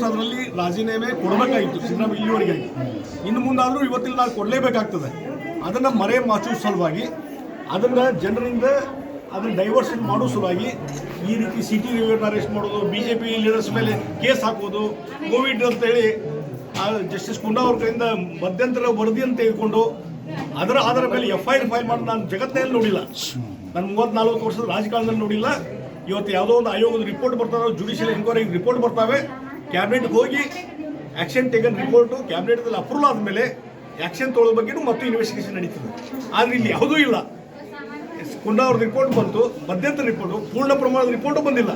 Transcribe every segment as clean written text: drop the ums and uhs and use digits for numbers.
ಅದರಲ್ಲಿ ರಾಜೀನಾಮೆ ಕೊಡಬೇಕಾಗಿತ್ತು ಸಿದ್ದರಾಮಯ್ಯ ಇಲ್ಲಿವರೆಗೆ. ಇನ್ನು ಮುಂದಾದರೂ ಇವತ್ತಿನ ನಾವು ಕೊಡಲೇಬೇಕಾಗ್ತದೆ. ಅದನ್ನು ಮರೆ ಮಾಚುವ ಸಲುವಾಗಿ ಅದನ್ನು ಜನರಿಂದ ಅದನ್ನು ಡೈವರ್ಷನ್ ಮಾಡೋ ಸಲುವಾಗಿ ಈ ರೀತಿ ಸಿಟಿ ರಿವ್ಯೂನ ಅರೆಸ್ಟ್ ಮಾಡೋದು, BJP ಲೀಡರ್ಸ್ ಮೇಲೆ ಕೇಸ್ ಹಾಕೋದು, ಕೋವಿಡ್ ಅಂತೇಳಿ ಜಸ್ಟಿಸ್ ಕುಂಡಾ ಅವ್ರ ಕಡೆಯಿಂದ ಮಧ್ಯಂತರ ವರದಿ ಅಂತ ತೆಗೆದುಕೊಂಡು ಅದರ ಮೇಲೆ FIR ಫೈಲ್ ಮಾಡಿ ನಾನು ಜಗತ್ತಿನಲ್ಲಿ ನೋಡಿಲ್ಲ. ನಾನು 34 ವರ್ಷದ ರಾಜಕಾರಣದಲ್ಲಿ ನೋಡಿಲ್ಲ. ಇವತ್ತು ಯಾವುದೋ ಒಂದು ಆಯೋಗದ ರಿಪೋರ್ಟ್ ಬರ್ತಾವೆ, ಜುಡಿಷಿಯಲ್ ಎಂಕ್ವೈರಿ ರಿಪೋರ್ಟ್ ಬರ್ತಾವೆ, ಕ್ಯಾಬಿನೆಟ್ಗೆ ಹೋಗಿ ಆ್ಯಕ್ಷನ್ ಟೇಕನ್ ರಿಪೋರ್ಟು ಕ್ಯಾಬಿನೆಟ್ದಲ್ಲಿ ಅಪ್ರೂವಲ್ ಆದಮೇಲೆ ಆ್ಯಕ್ಷನ್ ತೊಗೊಳ್ಳೋ ಬಗ್ಗೆಯೂ ಮತ್ತು ಇನ್ವೆಸ್ಟಿಗೇಷನ್ ನಡೀತದೆ. ಆದರೆ ಇಲ್ಲಿ ಯಾವುದೂ ಇಲ್ಲ. ಕುಂಡಾ ಅವ್ರದ್ದು ರಿಪೋರ್ಟ್ ಬಂತು, ಮಧ್ಯಂತರ ರಿಪೋರ್ಟು, ಪೂರ್ಣ ಪ್ರಮಾಣದ ರಿಪೋರ್ಟು ಬಂದಿಲ್ಲ.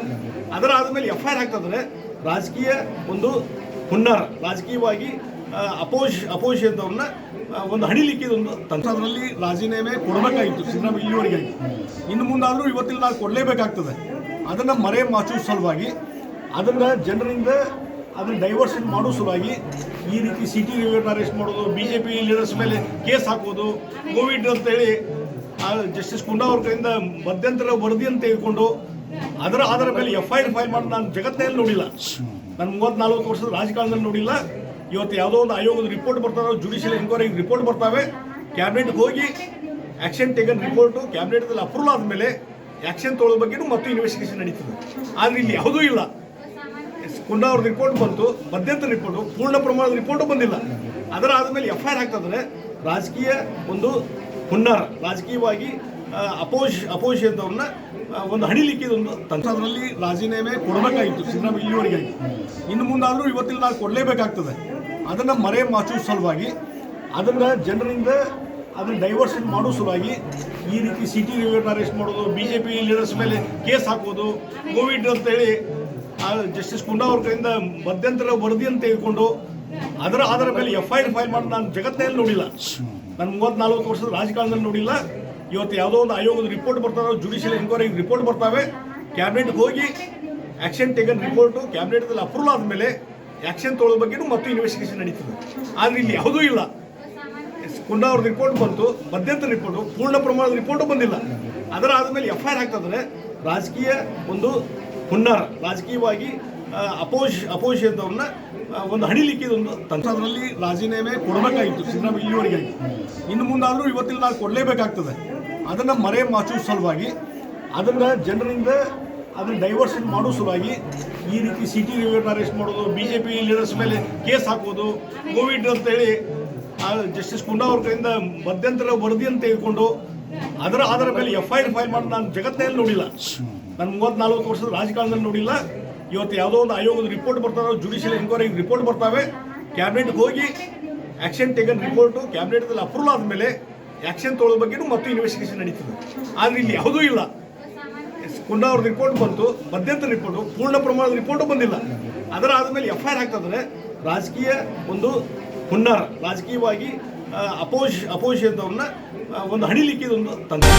ಅದರ ಆದಮೇಲೆ FIR ಹಾಕ್ತಂದ್ರೆ ರಾಜಕೀಯ ಒಂದು ಹುನ್ನಾರ, ರಾಜಕೀಯವಾಗಿ ಅಪೋಸಿಷನ್ನವ್ರನ್ನ ಒಂದು ಹಡಿಲಿಕ್ಕಿದೊಂದು ತಂತ್ರದಲ್ಲಿ ರಾಜೀನಾಮೆ ಕೊಡಬೇಕಾಗಿತ್ತು ಸಿದ್ದರಾಮಯ್ಯ ಇಲ್ಲಿವರೆಗೆ. ಇನ್ನು ಮುಂದಾದರೂ ಇವತ್ತಿನ ನಾವು ಕೊಡಲೇಬೇಕಾಗ್ತದೆ. ಅದನ್ನು ಮರೆ ಮಾಚುವ ಸಲುವಾಗಿ ಅದನ್ನು ಜನರಿಂದ ಅದನ್ನು ಡೈವರ್ಷನ್ ಮಾಡೋ ಸಲುವಾಗಿ ಈ ರೀತಿ ಸಿಟಿ ರಿವ್ಯೂನ ಅರೆಸ್ಟ್ ಮಾಡೋದು, BJP ಲೀಡರ್ಸ್ ಮೇಲೆ ಕೇಸ್ ಹಾಕೋದು, ಕೋವಿಡ್ ಅಂತೇಳಿ ಜಸ್ಟಿಸ್ ಕುಂಡಾ ಅವ್ರ ಕಡೆಯಿಂದ ಮಧ್ಯಂತರ ವರದಿ ಅಂತ ತೆಗೆದುಕೊಂಡು ಅದರ ಮೇಲೆ FIR ಫೈಲ್ ಮಾಡಿ ನಾನು ಜಗತ್ತಿನಲ್ಲಿ ನೋಡಿಲ್ಲ. ನಾನು 34 ವರ್ಷದ ರಾಜಕಾರಣದಲ್ಲಿ ನೋಡಿಲ್ಲ. ಇವತ್ತು ಯಾವುದೋ ಒಂದು ಆಯೋಗದ ರಿಪೋರ್ಟ್ ಬರ್ತಾವೆ, ಜುಡಿಷಿಯಲ್ ಎಂಕ್ವೈರಿ ರಿಪೋರ್ಟ್ ಬರ್ತಾವೆ, ಕ್ಯಾಬಿನೆಟ್ಗೆ ಹೋಗಿ ಆ್ಯಕ್ಷನ್ ಟೇಕನ್ ರಿಪೋರ್ಟು ಕ್ಯಾಬಿನೆಟ್ದಲ್ಲಿ ಅಪ್ರೂವಲ್ ಆದಮೇಲೆ ಆ್ಯಕ್ಷನ್ ತೊಗೊಳ್ಳೋ ಬಗ್ಗೆಯೂ ಮತ್ತು ಇನ್ವೆಸ್ಟಿಗೇಷನ್ ನಡೀತದೆ. ಆದರೆ ಇಲ್ಲಿ ಯಾವುದೂ ಇಲ್ಲ. ಕುಂಡಾ ಅವ್ರದ್ದು ರಿಪೋರ್ಟ್ ಬಂತು, ಮಧ್ಯಂತರ ರಿಪೋರ್ಟು, ಪೂರ್ಣ ಪ್ರಮಾಣದ ರಿಪೋರ್ಟು ಬಂದಿಲ್ಲ. ಅದರ ಆದಮೇಲೆ FIR ಹಾಕ್ತಂದ್ರೆ ರಾಜಕೀಯ ಒಂದು ಹುನ್ನಾರ, ರಾಜಕೀಯವಾಗಿ ಅಪೋಸಿಷನ್ನವ್ರನ್ನ ಒಂದು ಹಡಿಲಿಕ್ಕಿದೊಂದು ತಂತ್ರದಲ್ಲಿ ರಾಜೀನಾಮೆ ಕೊಡಬೇಕಾಗಿತ್ತು ಸಿದ್ದರಾಮಯ್ಯ ಇಲ್ಲಿವರೆಗೆ. ಇನ್ನು ಮುಂದಾದರೂ ಇವತ್ತಿನ ನಾವು ಕೊಡಲೇಬೇಕಾಗ್ತದೆ. ಅದನ್ನು ಮರೆ ಮಾಚುವ ಸಲುವಾಗಿ ಅದನ್ನು ಜನರಿಂದ ಅದನ್ನು ಡೈವರ್ಷನ್ ಮಾಡೋ ಸಲುವಾಗಿ ಈ ರೀತಿ ಸಿಟಿ ರಿವ್ಯೂನ ಅರೆಸ್ಟ್ ಮಾಡೋದು, BJP ಲೀಡರ್ಸ್ ಮೇಲೆ ಕೇಸ್ ಹಾಕೋದು, ಕೋವಿಡ್ ಅಂತೇಳಿ ಜಸ್ಟಿಸ್ ಕುಂಡಾ ಅವ್ರ ಕಡೆಯಿಂದ ಮಧ್ಯಂತರ ವರದಿ ಅಂತ ತೆಗೆದುಕೊಂಡು ಅದರ ಮೇಲೆ FIR ಫೈಲ್ ಮಾಡಿ ನಾನು ಜಗತ್ತಿನಲ್ಲಿ ನೋಡಿಲ್ಲ. ನಾನು 34 ವರ್ಷದ ರಾಜಕಾರಣದಲ್ಲಿ ನೋಡಿಲ್ಲ. ಇವತ್ತು ಯಾವುದೋ ಒಂದು ಆಯೋಗದ ರಿಪೋರ್ಟ್ ಬರ್ತಾವೆ, ಜುಡಿಷಿಯಲ್ ಎಂಕ್ವೈರಿ ರಿಪೋರ್ಟ್ ಬರ್ತಾವೆ, ಕ್ಯಾಬಿನೆಟ್ಗೆ ಹೋಗಿ ಆ್ಯಕ್ಷನ್ ಟೇಕನ್ ರಿಪೋರ್ಟು ಕ್ಯಾಬಿನೆಟ್ದಲ್ಲಿ ಅಪ್ರೂವಲ್ ಆದಮೇಲೆ ಆ್ಯಕ್ಷನ್ ತೊಗೊಳ್ಳೋ ಬಗ್ಗೆಯೂ ಮತ್ತು ಇನ್ವೆಸ್ಟಿಗೇಷನ್ ನಡೀತದೆ. ಆದರೆ ಇಲ್ಲಿ ಯಾವುದೂ ಇಲ್ಲ. ಕುಂಡಾ ಅವ್ರದ್ದು ರಿಪೋರ್ಟ್ ಬಂತು, ಮಧ್ಯಂತರ ರಿಪೋರ್ಟು, ಪೂರ್ಣ ಪ್ರಮಾಣದ ರಿಪೋರ್ಟು ಬಂದಿಲ್ಲ. ಅದರ ಆದಮೇಲೆ FIR ಹಾಕ್ತಂದ್ರೆ ರಾಜಕೀಯ ಒಂದು ಹುನ್ನಾರ, ರಾಜಕೀಯವಾಗಿ ಅಪೋಸಿಷನ್ನವ್ರನ್ನ ಒಂದು ಹಡಿಲಿಕ್ಕಿದೊಂದು ತಂತ್ರದಲ್ಲಿ ರಾಜೀನಾಮೆ ಕೊಡಬೇಕಾಗಿತ್ತು ಸಿದ್ದರಾಮಯ್ಯ ಇಲ್ಲಿವರೆಗೆ. ಇನ್ನು ಮುಂದಾದರೂ ಇವತ್ತಿನ ನಾವು ಕೊಡಲೇಬೇಕಾಗ್ತದೆ. ಅದನ್ನು ಮರೆ ಮಾಚುವ ಸಲುವಾಗಿ ಅದನ್ನು ಜನರಿಂದ ಅದನ್ನು ಡೈವರ್ಷನ್ ಮಾಡೋ ಸಲುವಾಗಿ ಈ ರೀತಿ ಸಿಟಿ ರಿವ್ಯೂನ ಅರೆಸ್ಟ್ ಮಾಡೋದು, BJP ಲೀಡರ್ಸ್ ಮೇಲೆ ಕೇಸ್ ಹಾಕೋದು, ಕೋವಿಡ್ ಅಂತೇಳಿ ಜಸ್ಟಿಸ್ ಕುಂಡಾ ಅವ್ರ ಕಡೆಯಿಂದ ಮಧ್ಯಂತರ ವರದಿ ಅಂತ ತೆಗೆದುಕೊಂಡು ಅದರ ಮೇಲೆ FIR ಫೈಲ್ ಮಾಡಿ ನಾನು ಜಗತ್ತಿನಲ್ಲಿ ನೋಡಿಲ್ಲ. ನಾನು 34 ವರ್ಷದ ರಾಜಕಾರಣದಲ್ಲಿ ನೋಡಿಲ್ಲ. ಇವತ್ತು ಯಾವುದೋ ಒಂದು ಆಯೋಗದ ರಿಪೋರ್ಟ್ ಬರ್ತಾವೆ, ಜುಡಿಷಿಯಲ್ ಎಂಕ್ವೈರಿ ರಿಪೋರ್ಟ್ ಬರ್ತಾವೆ, ಕ್ಯಾಬಿನೆಟ್ಗೆ ಹೋಗಿ ಆ್ಯಕ್ಷನ್ ಟೇಕನ್ ರಿಪೋರ್ಟು ಕ್ಯಾಬಿನೆಟ್ದಲ್ಲಿ ಅಪ್ರೂವಲ್ ಆದಮೇಲೆ ಆ್ಯಕ್ಷನ್ ತೊಗೊಳ್ಳೋ ಬಗ್ಗೆಯೂ ಮತ್ತು ಇನ್ವೆಸ್ಟಿಗೇಷನ್ ನಡೀತದೆ. ಆದರೆ ಇಲ್ಲಿ ಯಾವುದೂ ಇಲ್ಲ. ಕುಂಡಾ ಅವ್ರದ್ದು ರಿಪೋರ್ಟ್ ಬಂತು, ಮಧ್ಯಂತರ ರಿಪೋರ್ಟು, ಪೂರ್ಣ ಪ್ರಮಾಣದ ರಿಪೋರ್ಟು ಬಂದಿಲ್ಲ. ಅದರ ಆದಮೇಲೆ FIR ಹಾಕ್ತಂದ್ರೆ ರಾಜಕೀಯ ಒಂದು ಹುನ್ನಾರ, ರಾಜಕೀಯವಾಗಿ ಅಪೋಸಿಷನ್ನವ್ರನ್ನ ಒಂದು ಹಡಿಲಿಕ್ಕಿದೊಂದು ತಂತ್ರ.